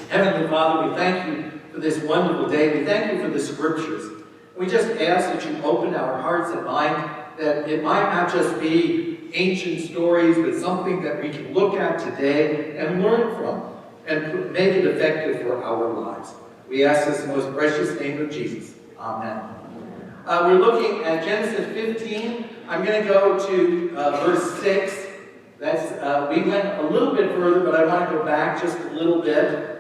Heavenly Father, we thank you for this wonderful day. We thank you for the scriptures. We just ask that you open our hearts and mind, that it might not just be ancient stories, but something that we can look at today and learn from and make it effective for our lives. We ask this in the most precious name of Jesus. Amen. We're looking at Genesis 15. I'm going to go to verse 6. We went a little bit further, but I want to go back just a little bit.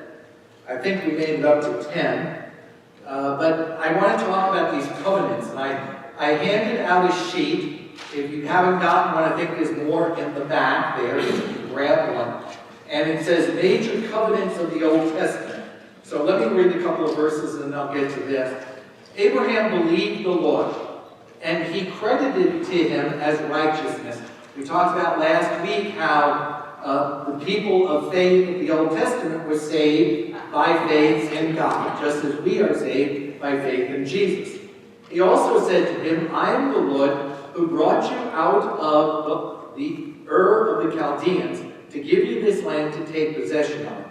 I think we made it up to 10. But I want to talk about these covenants. And I handed out a sheet. If you haven't gotten one, I think there's more in the back there. You can grab one. And it says Major Covenants of the Old Testament. So let me read a couple of verses and then I'll get to this. Abraham believed the Lord, and he credited to him as righteousness. We talked about last week how the people of faith of the Old Testament were saved by faith in God, just as we are saved by faith in Jesus. He also said to him, I am the Lord who brought you out of the Ur of the Chaldeans to give you this land to take possession of.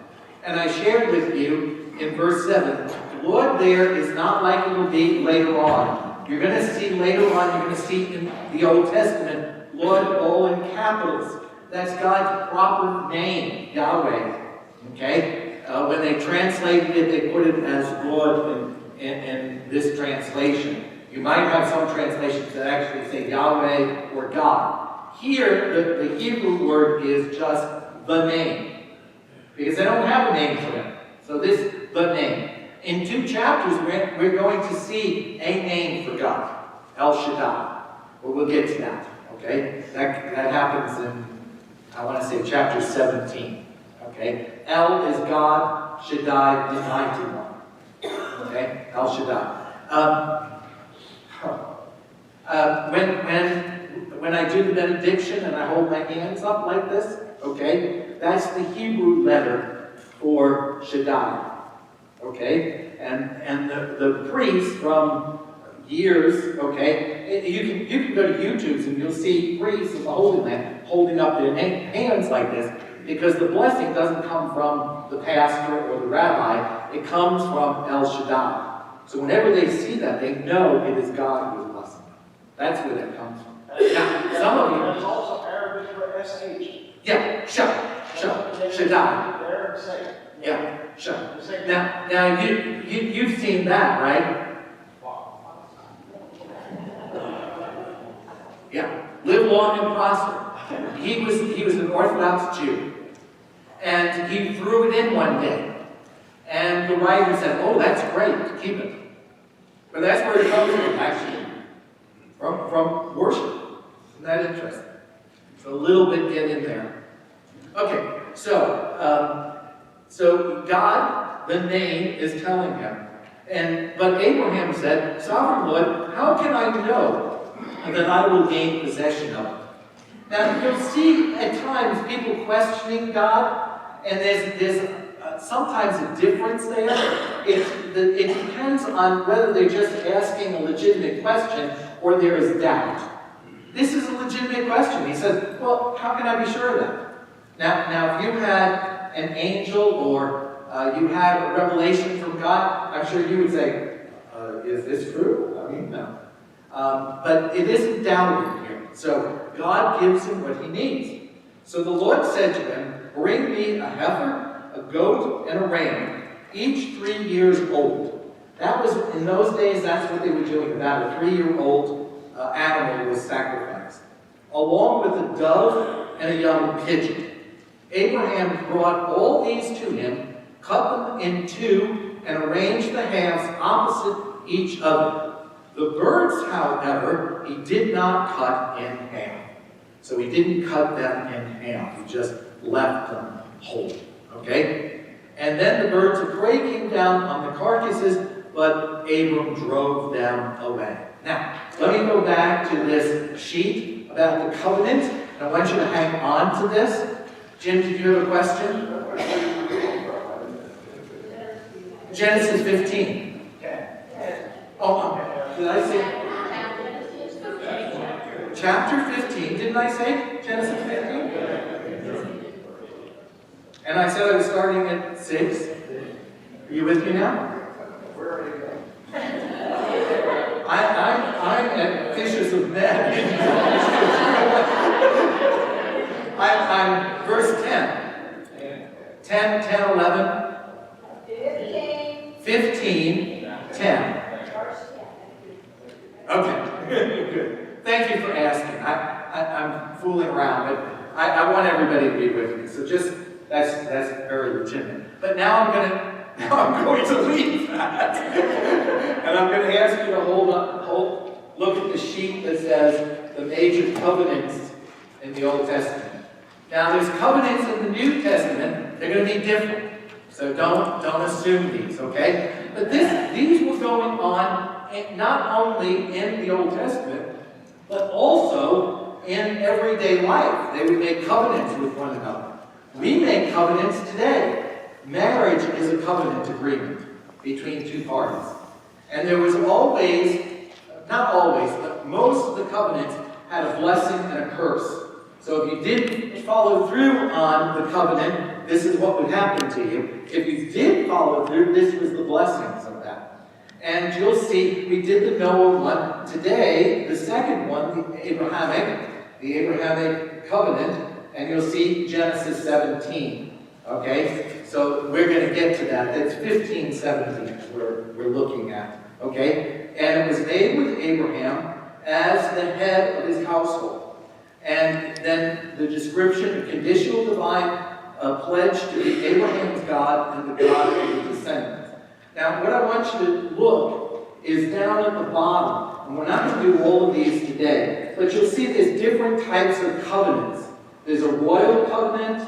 And I shared with you in verse 7, the Lord there is not like it will be later on. You're going to see later on, you're going to see in the Old Testament, Lord all in capitals. That's God's proper name, Yahweh. Okay? When they translated it, they put it as Lord in this translation. You might have some translations that actually say Yahweh or God. Here, the Hebrew word is just the name. Because they don't have a name for him. So this, the name. In 2 chapters, we're going to see a name for God. El Shaddai. Well, we'll get to that. Okay? That happens in, I want to say, chapter 17. Okay? El is God, Shaddai, the mighty one. Okay? El Shaddai. When I do the benediction and I hold my hands up like this, okay, that's the Hebrew letter for Shaddai. Okay? And the priest from years, okay, you can go to YouTube and you'll see priests in the Holy Land holding up their hands like this, because the blessing doesn't come from the pastor or the rabbi, it comes from El Shaddai. So whenever they see that, they know it is God who is blessing them. That's where that comes from. Now, some of you... There's also Arabic for SH. Yeah, Shaddai. Yeah, Now you've seen that, right? Yeah, live long and prosper. He was an Orthodox Jew, and he threw it in one day, and the writer said, "Oh, that's great, keep it." But that's where it comes from, actually, from worship. Isn't that interesting? So a little bit get in there. Okay, so God, the name, is telling him. But Abraham said, Sovereign Lord, how can I know that I will gain possession of it? Now, you'll see at times people questioning God, and there's sometimes a difference there. It depends on whether they're just asking a legitimate question or there is doubt. This is a legitimate question. He says, well, how can I be sure of that? Now, if you had an angel or you had a revelation from God, I'm sure you would say, is this true? I mean, no. But it isn't doubting here. So God gives him what he needs. So the Lord said to him, bring me a heifer, a goat, and a ram, each 3 years old. That was, in those days, that's what they were doing. About a 3-year-old animal was sacrificed, along with a dove and a young pigeon. Abraham brought all these to him, cut them in two, and arranged the halves opposite each other. The birds, however, he did not cut in half. So he didn't cut them in half. He just left them whole. Okay? And then the birds of prey came down on the carcasses, but Abram drove them away. Now, let me go back to this sheet about the covenant. And I want you to hang on to this. Jim, did you have a question? Genesis 15. Oh, did I say? Chapter 15. Didn't I say Genesis 15? And I said I was starting at 6. you with me now? Where are you going? I'm at Fishers of Men. I'm verse 10. 10, 11, 15, 10. Okay, good. Thank you for asking. I'm fooling around, but I want everybody to be with me. So just, that's very legitimate. But now I'm going to leave that. And I'm going to ask you to look at the sheet that says the major covenants in the Old Testament. Now there's covenants in the New Testament. They're going to be different. So don't assume these, okay? But these were going on not only in the Old Testament, but also in everyday life. They would make covenants with one another. We make covenants today. Marriage is a covenant agreement between two parties. And there was always, not always, but most of the covenants had a blessing and a curse. So if you didn't follow through on the covenant, this is what would happen to you. If you did follow through, this was the blessings of that. And you'll see, we did the Noah one. Today, the second one, the Abrahamic covenant, and you'll see Genesis 17. Okay? So we're going to get to that. That's 15, 17 we're looking at. Okay? And it was made with Abraham as the head of his household. And then the description, a conditional divine pledge to be Abraham's God and the God of his descendants. Now, what I want you to look is down at the bottom. And we're not going to do all of these today. But you'll see there's different types of covenants. There's a royal covenant,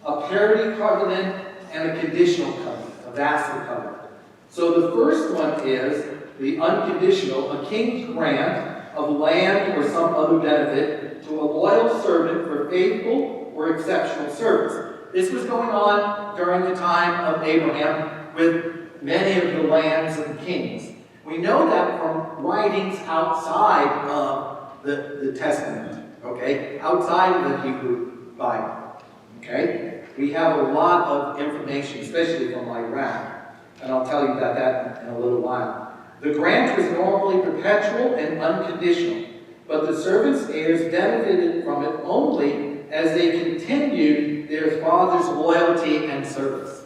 a parity covenant, and a conditional covenant, a vassal covenant. So the first one is the unconditional, a king's grant of land or some other benefit to a loyal servant for faithful or exceptional service. This was going on during the time of Abraham with many of the lands and kings. We know that from writings outside of the Testament, okay? Outside of the Hebrew Bible, okay? We have a lot of information, especially from Iraq, and I'll tell you about that in a little while. The grant was normally perpetual and unconditional, but the servants' heirs benefited from it only as they continued their father's loyalty and service.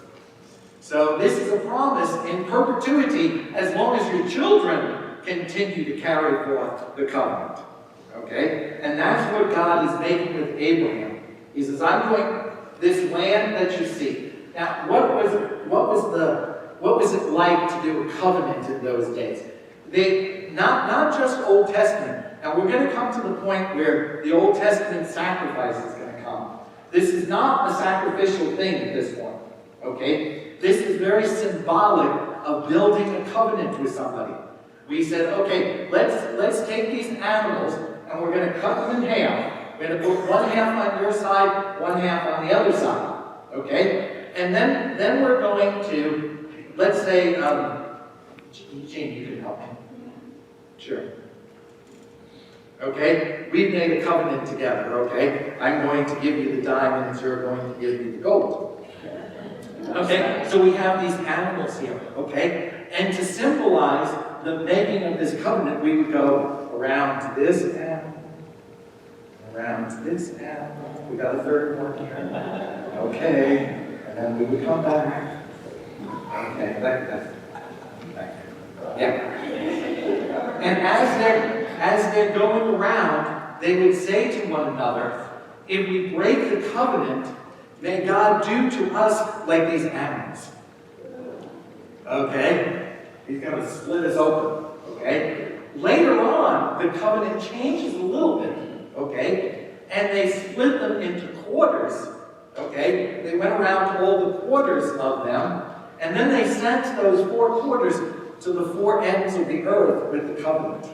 So this is a promise in perpetuity as long as your children continue to carry forth the covenant. Okay? And that's what God is making with Abraham. He says, I'm going this land that you see. Now, what was it like to do a covenant in those days? Not just Old Testament. Now we're going to come to the point where the Old Testament sacrifice is going to come. This is not a sacrificial thing at this point. Okay? This is very symbolic of building a covenant with somebody. We said, okay, let's take these animals and we're going to cut them in half. We're going to put one half on your side, one half on the other side. Okay? And then we're going to, let's say, Gene, you can help me. Sure. Okay? We've made a covenant together, okay? I'm going to give you the diamonds, you're going to give me the gold. Okay? So we have these animals here, okay? And to symbolize the making of this covenant, we would go around to this animal, around to this animal. We got a third one here. Okay. And then we would come back. Okay, like that. Yeah. And as they're going around, they would say to one another, if we break the covenant, may God do to us like these animals. Okay? He's going to split us open. Okay? Later on, the covenant changes a little bit. Okay? And they split them into quarters. Okay? They went around to all the quarters of them, and then they sent those 4 quarters to the 4 ends of the earth with the covenant.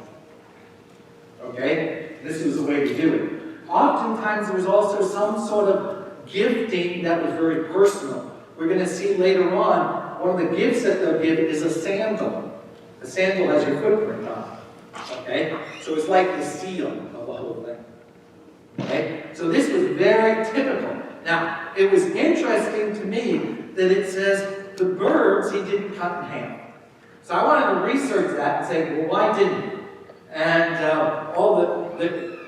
Okay? This was the way to do it. Oftentimes there was also some sort of gifting that was very personal. We're going to see later on, one of the gifts that they'll give is a sandal. The sandal has your footprint on it. Okay? So it's like the seal of the whole thing. Okay? So this was very typical. Now, it was interesting to me that it says the birds he didn't cut in half. So I wanted to research that and say, well, why didn't he? And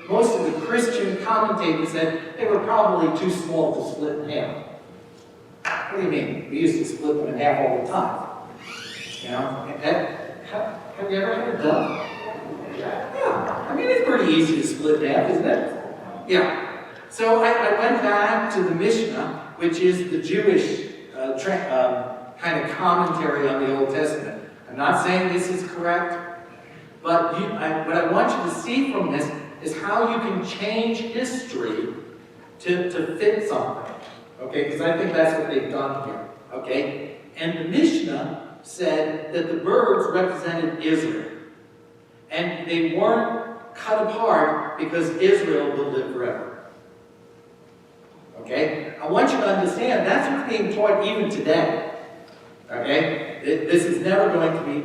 most of the Christian commentators said they were probably too small to split in half. What do you mean? We used to split them in half all the time. You know? Have you ever had a dove? Yeah. I mean, it's pretty easy to split in half, isn't it? Yeah. So I went back to the Mishnah, which is the Jewish kind of commentary on the Old Testament. I'm not saying this is correct, but what I want you to see from this is how you can change history to fit something. Okay, because I think that's what they've done here. Okay? And the Mishnah said that the birds represented Israel. And they weren't cut apart because Israel will live forever. Okay? I want you to understand that's what's being taught even today. Okay? This is never going to be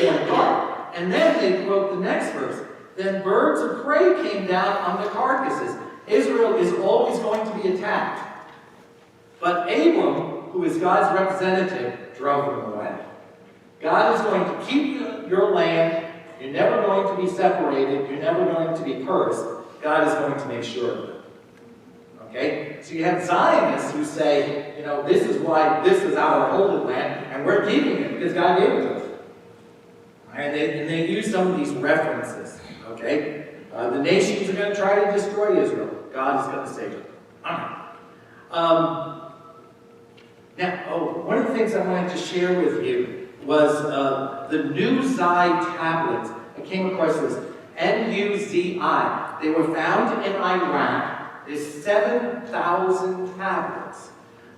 torn apart. And then they quote the next verse. Then birds of prey came down on the carcasses. Israel is always going to be attacked. But Abram, who is God's representative, drove them away. God is going to keep your land. You're never going to be separated. You're never going to be cursed. God is going to make sure of it. Okay? So you have Zionists who say, you know, this is why this is our holy land, and we're keeping it because God gave it to us. And they use some of these references. Okay? The nations are going to try to destroy Israel. God is going to save it. One of the things I wanted to share with you was the Nuzi tablets. I came across this, N-U-Z-I. They were found in Iraq. There's 7,000 tablets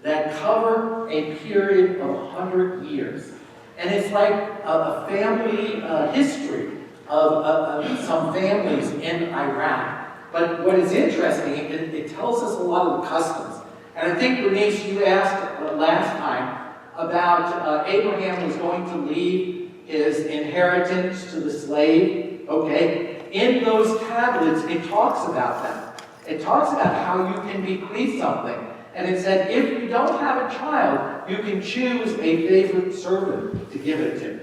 that cover a period of 100 years. And it's like a family history of some families in Iraq. But what is interesting, it tells us a lot of the customs. And I think, Bernice, you asked last time about Abraham was going to leave his inheritance to the slave. Okay? In those tablets, it talks about that. It talks about how you can bequeath something. And it said, if you don't have a child, you can choose a favorite servant to give it to.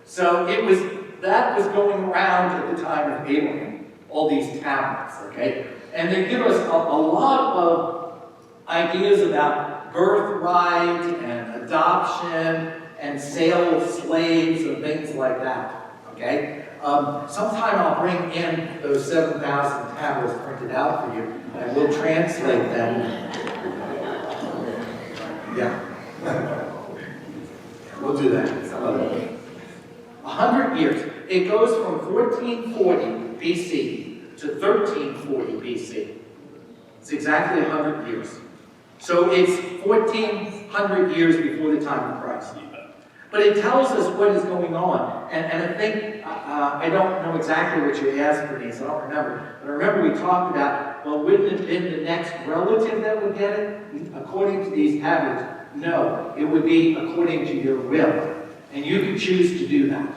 So that was going around at the time of Abraham, all these tablets, okay? And they give us a lot of ideas about birthright and adoption and sale of slaves and things like that, okay? Sometime I'll bring in those 7,000 tablets printed out for you, and we'll translate them. Yeah. We'll do that some other day. 100 years. It goes from 1440 BC to 1340 BC. It's exactly 100 years. So it's 1,400 years before the time of Christ. But it tells us what is going on. And I think, I don't know exactly what you asked for these, I don't remember. But I remember we talked about, well, wouldn't it have been the next relative that would get it? According to these tablets, no. It would be according to your will. And you could choose to do that.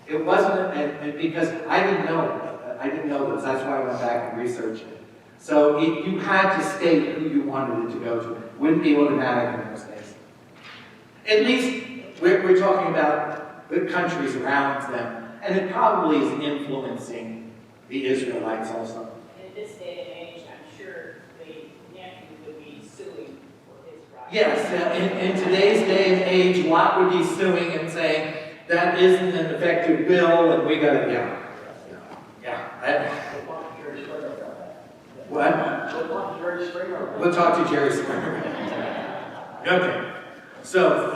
It wasn't, because I didn't know this. That's why I went back and researched it. So you had to state who you wanted it to go to. It wouldn't be automatic in those days. At least we're talking about the countries around them, and it probably is influencing the Israelites also. In this day and age, I'm sure the nephew would be suing for his rights. Yes, in today's day and age, Lot would be suing and saying, that isn't an effective bill, and we got to, yeah. What? We'll talk to Jerry Springer. Okay. So,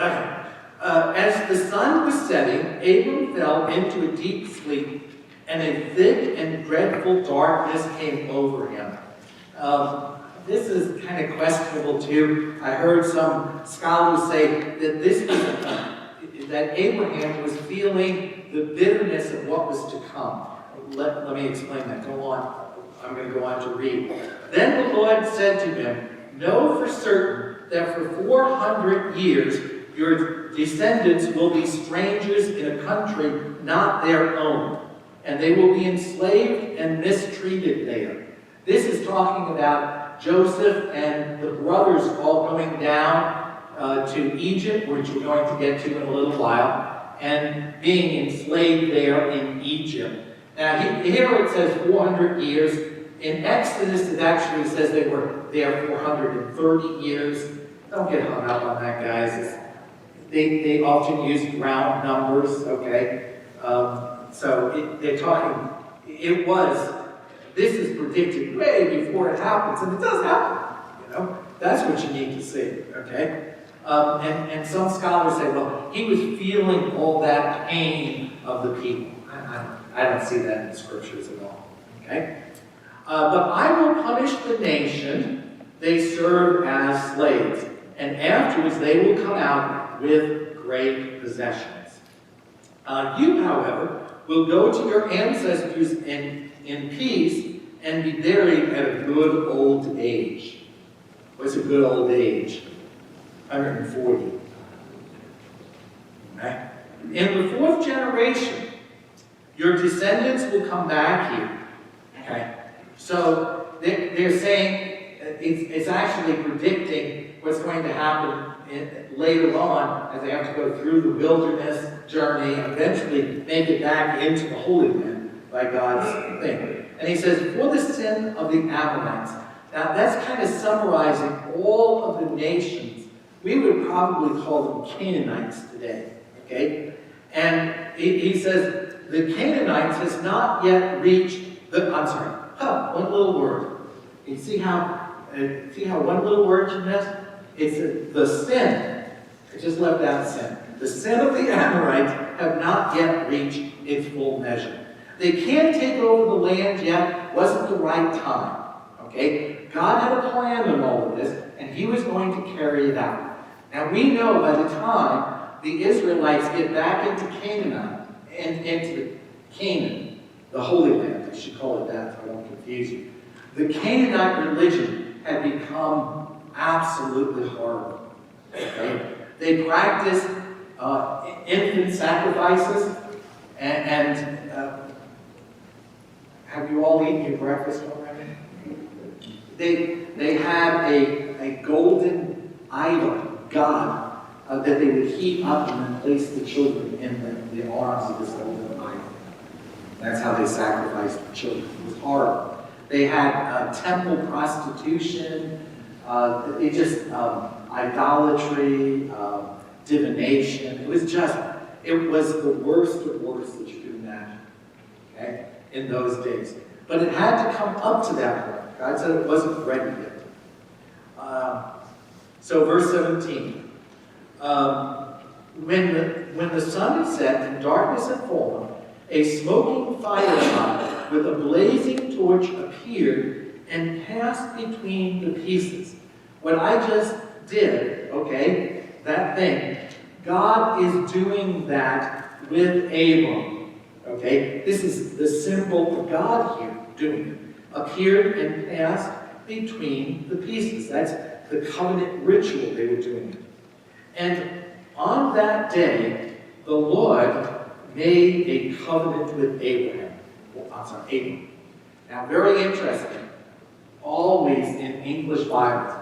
as the sun was setting, Abram fell into a deep sleep, and a thick and dreadful darkness came over him. This is kind of questionable too. I heard some scholars say that this was that Abraham was feeling the bitterness of what was to come. Let me explain that. Go on. I'm going to go on to read. Then the Lord said to him, know for certain that for 400 years your descendants will be strangers in a country not their own, and they will be enslaved and mistreated there. This is talking about Joseph and the brothers all going down to Egypt, which we're going to get to in a little while, and being enslaved there in Egypt. Now, here it says 400 years. In Exodus, it actually says they were there 430 years. Don't get hung up on that, guys. They often use round numbers, okay? They're talking, this is predicted way before it happens, and it does happen, you know? That's what you need to see, okay? And some scholars say, well, he was feeling all that pain of the people. I don't see that in the scriptures at all, okay? But I will punish the nation they serve as slaves, and afterwards they will come out with great possessions. You, however, will go to your ancestors in peace and be buried at a good old age. What's a good old age? 140. Okay? In the fourth generation, your descendants will come back here. Okay? So they're saying it's actually predicting what's going to happen later on as they have to go through the wilderness journey, eventually make it back into the Holy Land by God's thing. And he says, for the sin of the Amorites. Now that's kind of summarizing all of the nations. We would probably call them Canaanites today. Okay? And he says, the Canaanites has not yet reached one little word. You see how one little word you missed? It's the sin. I just left out sin. The sin of the Amorites have not yet reached its full measure. They can't take over the land yet. Wasn't the right time. Okay? God had a plan in all of this, and he was going to carry it out. Now we know by the time the Israelites get back into Canaan, the Holy Land, I should call it that so I don't confuse you. The Canaanite religion had become absolutely horrible. Okay? They practiced infant sacrifices, and have you all eaten your breakfast already? They had a golden idol, God, that they would heat up and then place the children in the arms of this golden idol. That's how they sacrificed the children. It was horrible. They had temple prostitution, idolatry, divination. It was the worst of worst that you could imagine, okay, in those days. But it had to come up to that point. God said it wasn't ready yet. So verse 17. When the sun had set and darkness had fallen, a smoking firepot with a blazing torch appeared and passed between the pieces. What I just did, okay, that thing, God is doing that with Abram. Okay, this is the symbol of God here doing it. Appeared and passed between the pieces. That's the covenant ritual they were doing. And on that day, the Lord made a covenant with Abram. Now, very interesting. Always in English Bibles.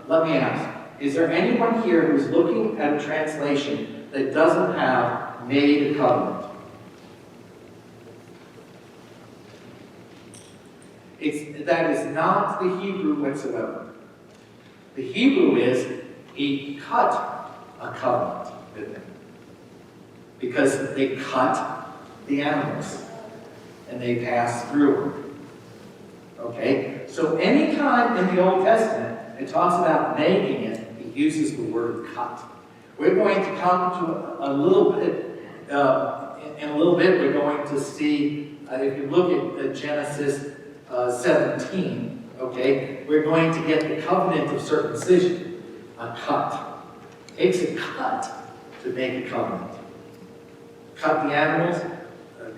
Let me ask, is there anyone here who's looking at a translation that doesn't have made a covenant? That is not the Hebrew whatsoever. The Hebrew is, he cut a covenant with them. Because they cut the animals and they passed through them. Okay? So anytime in the Old Testament it talks about making it, it uses the word cut. We're going to come to a little bit, in a little bit we're going to see, if you look at Genesis 17, okay, we're going to get the covenant of circumcision, a cut. It takes a cut to make a covenant. Cut the animals,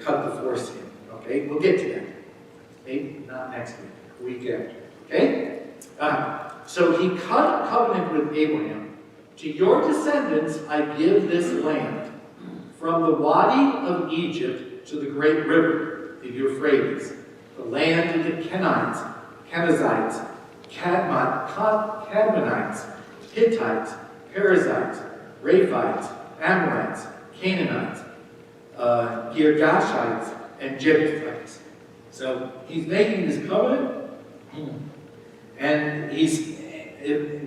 cut the foreskin. Okay, we'll get to that. Maybe not next week, the week after. Okay? So he cut a covenant with Abraham. To your descendants I give this land, from the Wadi of Egypt to the great river, the Euphrates, the land of the Kenites, Kenizzites, Cadmonites, Hittites, Perizzites, Raphites, Amorites, Canaanites, Girgashites, and Jebusites. So he's making this covenant, and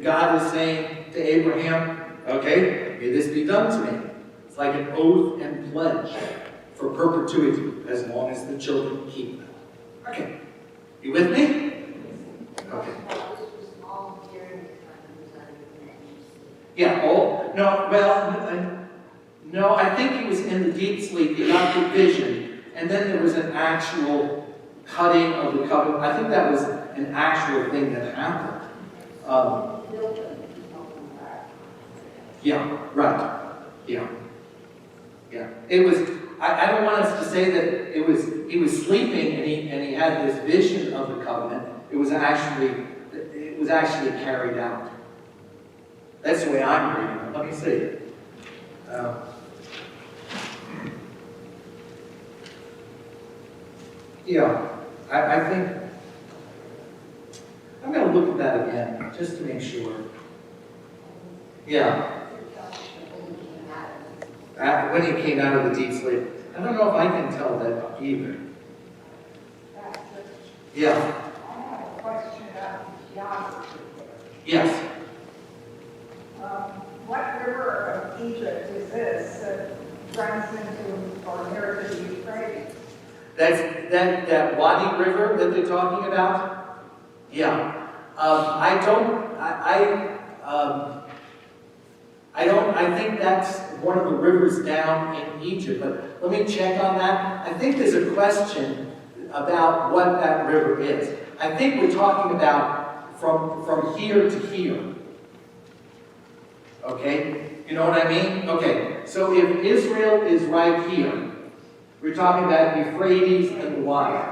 God is saying to Abraham, okay, may this be done to me. It's like an oath and pledge for perpetuity, as long as the children keep them. Okay, you with me? Okay. Yeah, no, I think he was in the deep sleep. He got the vision, and then there was an actual cutting of the covenant. I think that was an actual thing that happened. Yeah, right. Yeah. It was. I don't want us to say that he was sleeping and he had this vision of the covenant. It was actually carried out. That's the way I'm reading it. Let me see. I think I'm going to look at that again just to make sure. Yeah. When he came out of the deep sleep. I don't know if I can tell that either. Yeah. I have a question about geography. Yes. What river of Egypt is this that runs into or near the Euphrates? That's that Wadi River that they're talking about? Yeah. I think that's one of the rivers down in Egypt, but let me check on that. I think there's a question about what that river is. I think we're talking about from here to here. Okay? You know what I mean? Okay, so if Israel is right here, we're talking about Euphrates and the Wadi.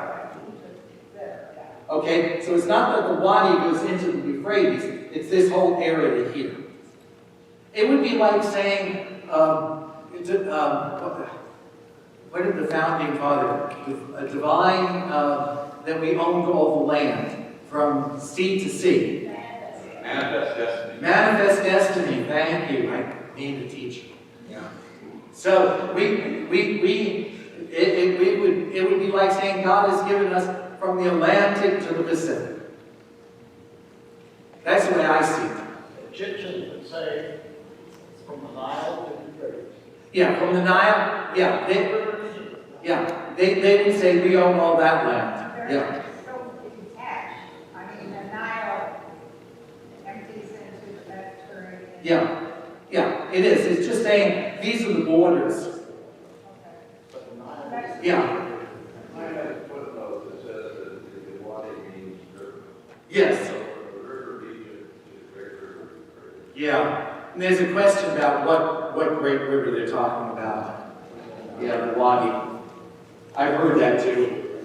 Okay, so it's not that the Wadi goes into the Euphrates, it's this whole area here. It would be like saying, what did the founding father, a divine, that we owned all the land from sea to sea. Manifest destiny. Manifest destiny, thank you. I need a teacher. Yeah. So it would be like saying God has given us from the Atlantic to the Pacific. That's the way I see it. Egyptians would say from the Nile to the Euphrates. Yeah, from the Nile. Yeah, they would say we own all that land. Yeah. They're so detached. I mean, the Nile empties into the Mediterranean. Yeah, it is. It's just saying these are the borders. Okay. But the Nile. Yeah. I have a footnote that says that the Wadi means river. Yes. So the river of Egypt is the great river. Yeah. And there's a question about what great river they're talking about. Yeah, the Wadi. I've heard that too.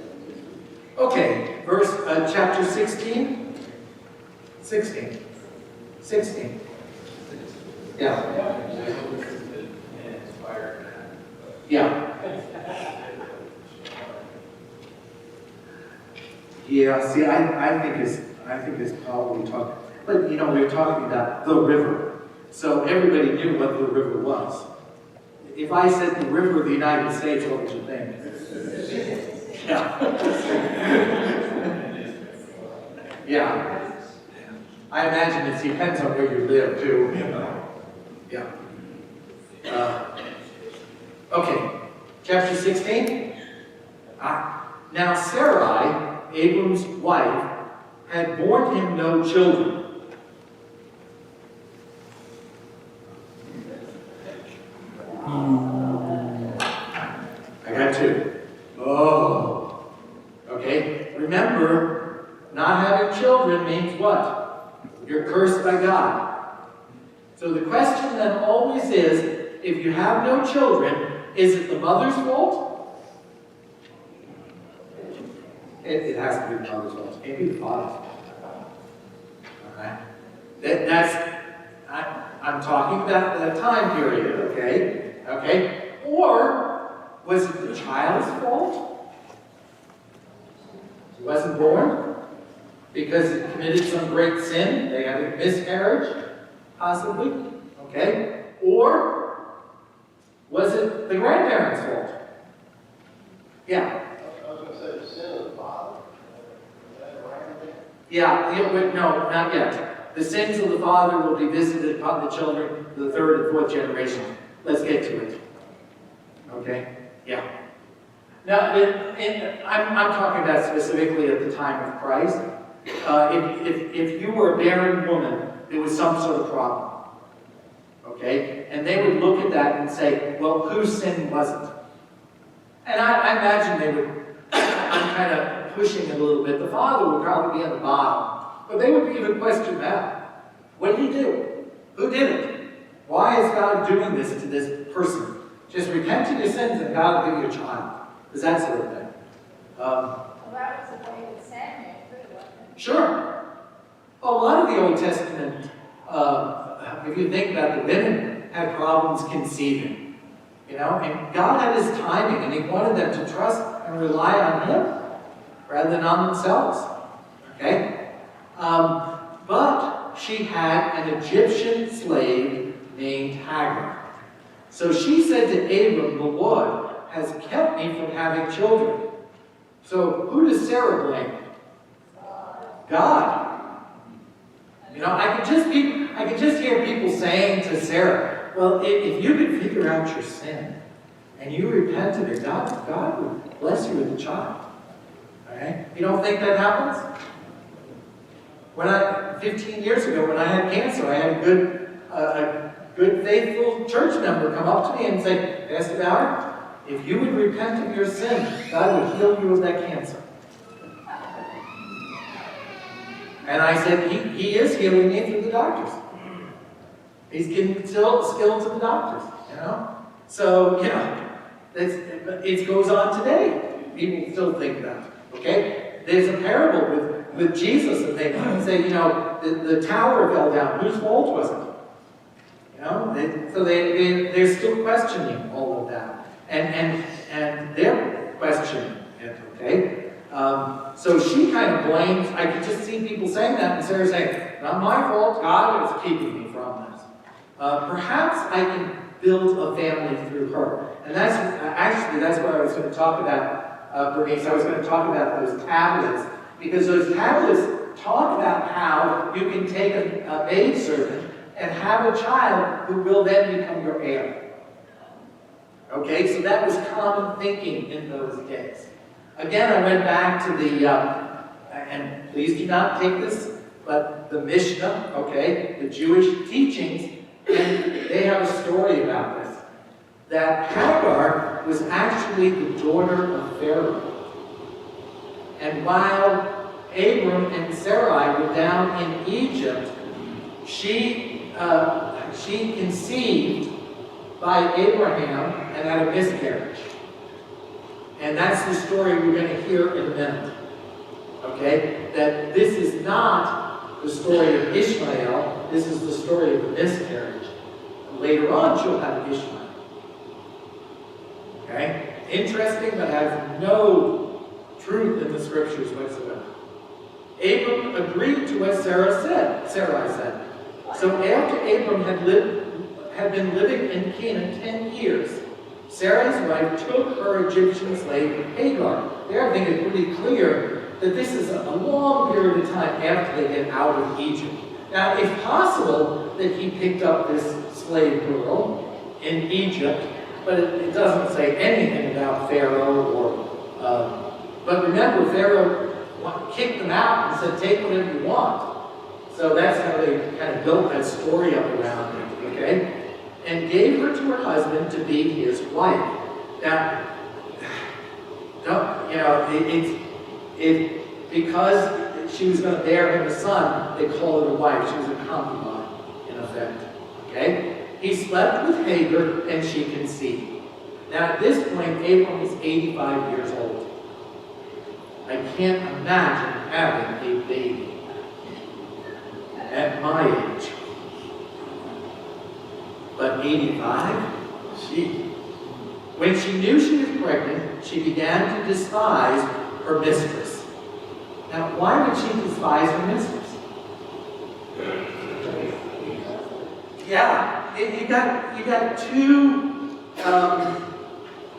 Okay, chapter 16. 16. Yeah. Yeah, see, I think it's probably talking, but we were talking about the river. So everybody knew what the river was. If I said the river of the United States, what would you think? Yeah. Yeah. I imagine it depends on where you live, too. Yeah. Okay. Chapter 16. Now Sarai, Abram's wife, had borne him no children. I got two. Oh. Okay. Remember, not having children means what? You're cursed by God. So the question then always is, if you have no children, is it the mother's fault? It has to be the mother's fault. It can't be the father's fault. Alright? I'm talking about that time period, okay? Okay? Or was it the child's fault? He wasn't born? Because he committed some great sin? They had a miscarriage? Possibly? Okay? Or was it the grandparents' fault? Yeah. I was gonna say the sin of the father. Is that right? Yeah, but no, not yet. The sins of the father will be visited upon the children of the third and fourth generation. Let's get to it. Okay? Yeah. Now, I'm talking about specifically at the time of Christ. If you were a barren woman, there was some sort of problem. Okay? And they would look at that and say, well, whose sin was it? And I imagine they would, I'm kind of pushing it a little bit. The father would probably be on the bottom. But they would even question that. What did he do? Who did it? Why is God doing this to this person? Just repent of your sins and God will give you a child. Is that sort of thing. Well, that was the way with Samuel, too, wasn't it? Sure. Well, a lot of the Old Testament, if you think about the women, had problems conceiving. You know, and God had his timing, and he wanted them to trust and rely on him rather than on themselves. Okay? But she had an Egyptian slave named Hagar. So she said to Abram, the Lord has kept me from having children. So who does Sarah blame? God. You know, I could just hear people saying to Sarah, well, if you could figure out your sin and you repent of it, God would bless you with a child. All right? You don't think that happens? 15 years ago, when I had cancer, I had a good faithful church member come up to me and say, Pastor Bauer, if you would repent of your sin, God would heal you of that cancer. And I said, he is healing me through the doctors. He's giving skill to the doctors, you know? So, you know, it goes on today. People still think that, okay? There's a parable with Jesus, and they say, you know, the tower fell down. Whose fault was it? You know? So they're still questioning all of that. And they're questioning it, okay? So she kind of blames, I could just see people saying that, and Sarah saying, not my fault, God is keeping me from this. Perhaps I can build a family through her. And that's what I was going to talk about, Bernice. I was going to talk about those tablets, because those tablets talk about how you can take a maidservant and have a child who will then become your heir. Okay, so that was common thinking in those days. Again, I went back to and please do not take this, but the Mishnah, okay, the Jewish teachings, and they have a story about this. That Hagar was actually the daughter of Pharaoh. And while Abram and Sarai were down in Egypt, she conceived by Abraham and had a miscarriage. And that's the story we're going to hear in a minute. Okay? That this is not the story of Ishmael, this is the story of a miscarriage. And later on, she'll have Ishmael. Okay? Interesting, but has no truth in the scriptures whatsoever. Abram agreed to what Sarai said. So after Abram had been living in Canaan 10 years, Sarai's wife took her Egyptian slave Hagar. There I think it's pretty clear that this is a long period of time after they get out of Egypt. Now, it's possible that he picked up this slave girl in Egypt, but it doesn't say anything about Pharaoh but remember, Pharaoh kicked them out and said, take whatever you want. So that's how they kind of built that story up around it, okay? And gave her to her husband to be his wife. Now, because she was going to bear him a son, they call her a wife. She was a concubine, in effect. Okay? He slept with Hagar, and she conceived. Now, at this point, Abram is 85 years old. I can't imagine having a baby at my age. But 85? When she knew she was pregnant, she began to despise her mistress. Now, why would she despise her mistress? Yeah, you got two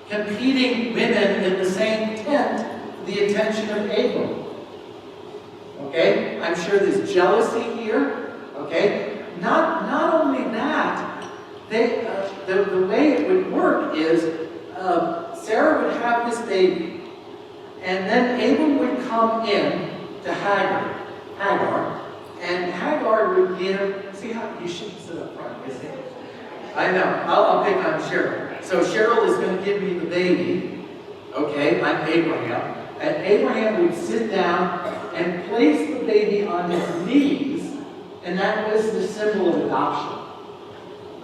competing women in the same tent for the attention of Abram. Okay? I'm sure there's jealousy here. Okay? Not only that, the way it would work is Sarah would have this baby, and then Abram would come in to Hagar, and Hagar would give, see how, you shouldn't sit up front, you see? I know, I'll pick on Cheryl. So Cheryl is going to give me the baby, okay, I'm Abraham, and Abraham would sit down and place the baby on his knees, and that was the symbol of adoption.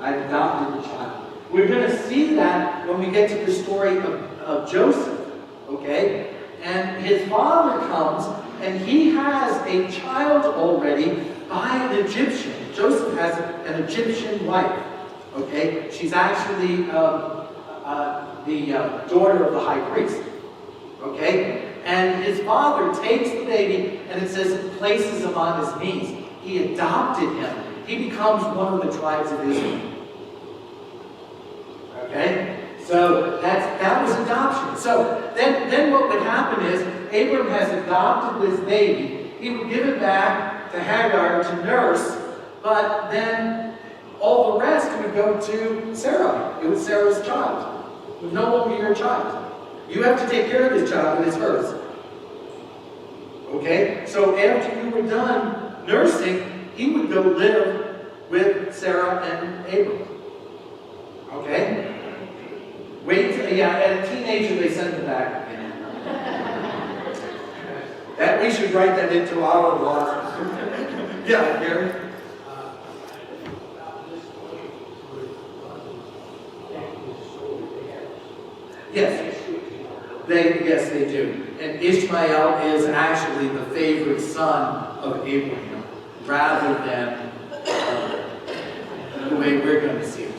I adopted the child. We're going to see that when we get to the story of Joseph, okay? And his father comes, and he has a child already by an Egyptian. Joseph has an Egyptian wife, okay? She's actually the daughter of the high priest, okay? And his father takes the baby, and it says places him on his knees. He adopted him. He becomes one of the tribes of Israel. Okay? So that was adoption. So then what would happen is Abram has adopted this baby. He would give it back to Hagar to nurse, but then all the rest would go to Sarah. It was Sarah's child. It was no longer your child. You have to take care of this child, and it's hers. Okay? So after you were done nursing, he would go live with Sarah and Abram. Okay? Wait till, at a teenager they send them back. That we should write that into our laws. Yeah, Gary? Yes. Yes, they do. And Ishmael is actually the favorite son of Abraham, rather than the way we're going to see it.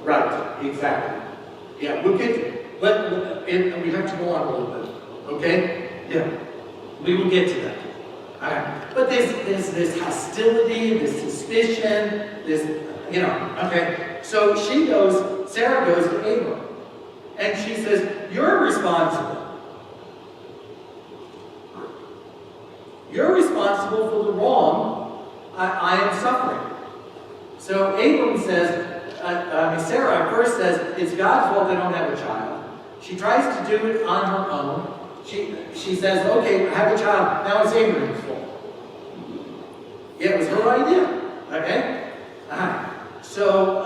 Right, exactly. Yeah, we'll get to it. And we have to go on a little bit. Okay? Yeah. We will get to that. All right. But there's this hostility, this suspicion, this, okay. So Sarah goes to Abram. And she says, you're responsible. You're responsible for the wrong I am suffering. So Abram says, Sarah first says, it's God's fault they don't have a child. She tries to do it on her own. She says, okay, have a child. Now it's Abraham's fault. Yeah, it was her idea. Okay? So,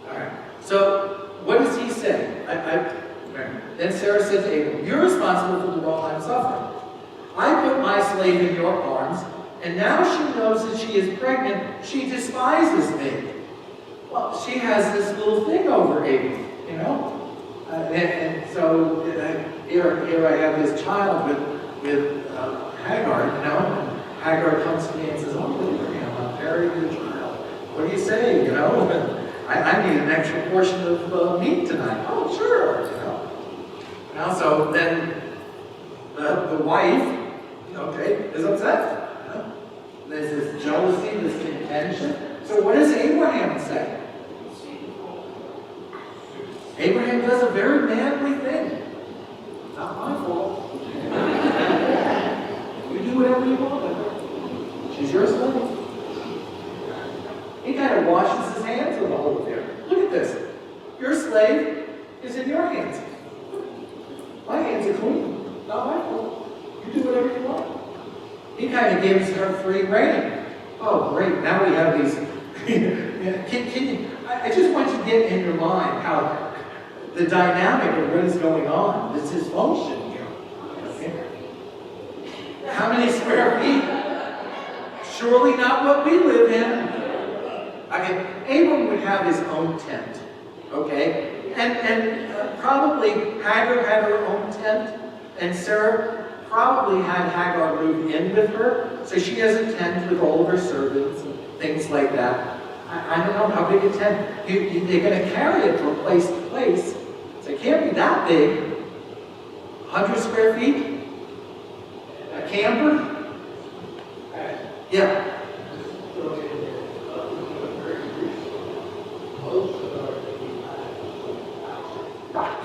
all right. So, what does he say? Then Sarah said to Abram, you're responsible for the wrong I'm suffering. I put my slave in your arms, and now she knows that she is pregnant. She despises me. Well, she has this little thing over Abram, and so here I have this child with Hagar, and Hagar comes to me and says, oh, Abraham, I'm carrying your child. What do you say, I need an extra portion of meat tonight. Oh, sure, Now, so then the wife, is upset. There's this jealousy, this contention. So what does Abraham say? Abraham does a very manly thing. Not my fault. You do whatever you want with her. She's your slave. He kind of washes his hands of the whole affair. Look at this. Your slave is in your hands. My hands are clean. Not my fault. You do whatever you want. He kind of gives her free rein. Oh, great. Now we have these. I just want you to get in your mind how the dynamic of what is going on. This dysfunction here. Okay. How many square feet? Surely not what we live in. Okay. Abram would have his own tent. Okay. And probably Hagar had her own tent. And Sarah probably had Hagar move in with her, so she has a tent with all of her servants and things like that. I don't know how big a tent. They're going to carry it from place to place, so it can't be that big. 100 square feet? A camper? Yeah.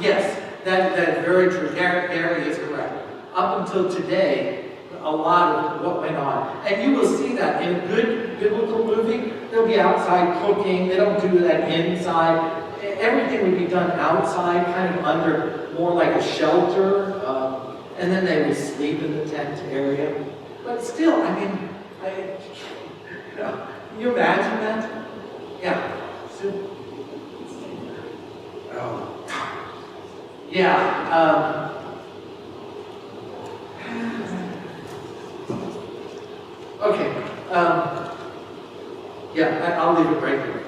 Yes, that's very true. Gary is correct. Up until today, a lot of what went on. And you will see that in a good biblical movie, they'll be outside cooking. They don't do that inside. Everything would be done outside, kind of under more like a shelter. And then they would sleep in the tent area. But still, I mean, can you imagine that? Yeah. Oh. Yeah. Okay. Yeah, I'll leave it right here.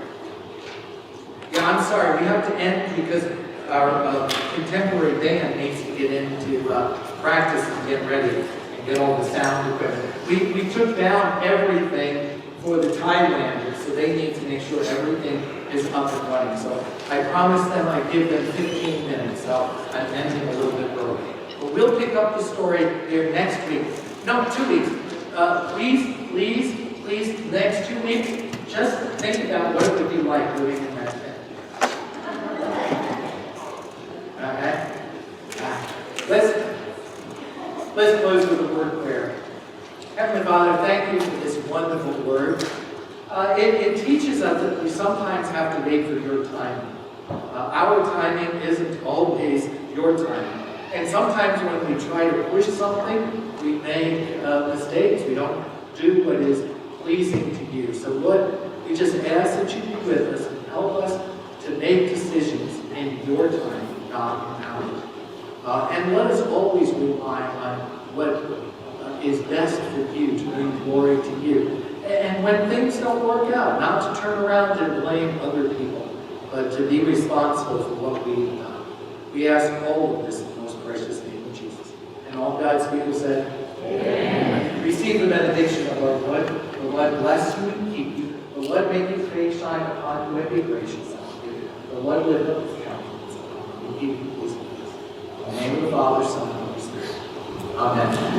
Yeah, I'm sorry. We have to end because our contemporary band needs to get into practice and get ready and get all the sound equipment. We took down everything for the Thailanders, so they need to make sure everything is up and running. So I promised them I'd give them 15 minutes, so I'm ending a little bit early. But we'll pick up the story here next week. No, 2 weeks. Please, next 2 weeks, just think about what it would be like living in that tent. Okay? Let's close with a word of prayer. Heavenly Father, thank you for this wonderful word. It teaches us that we sometimes have to wait for your timing. Our timing isn't always your timing. And sometimes when we try to push something, we make mistakes. We don't do what is pleasing to you. So Lord, we just ask that you be with us and help us to make decisions in your time, not in ours. And let us always rely on what is best for you, to bring glory to you. And when things don't work out, not to turn around and blame other people, but to be responsible for what we've done. We ask all of this in the most precious name of Jesus. And all God's people said, Amen. Receive the benediction of our Lord. The Lord bless you and keep you. The Lord make his face shine upon you and be gracious unto you. The Lord lift up his countenance upon you and give you peace. In the name of the Father, Son, and Holy Spirit. Amen.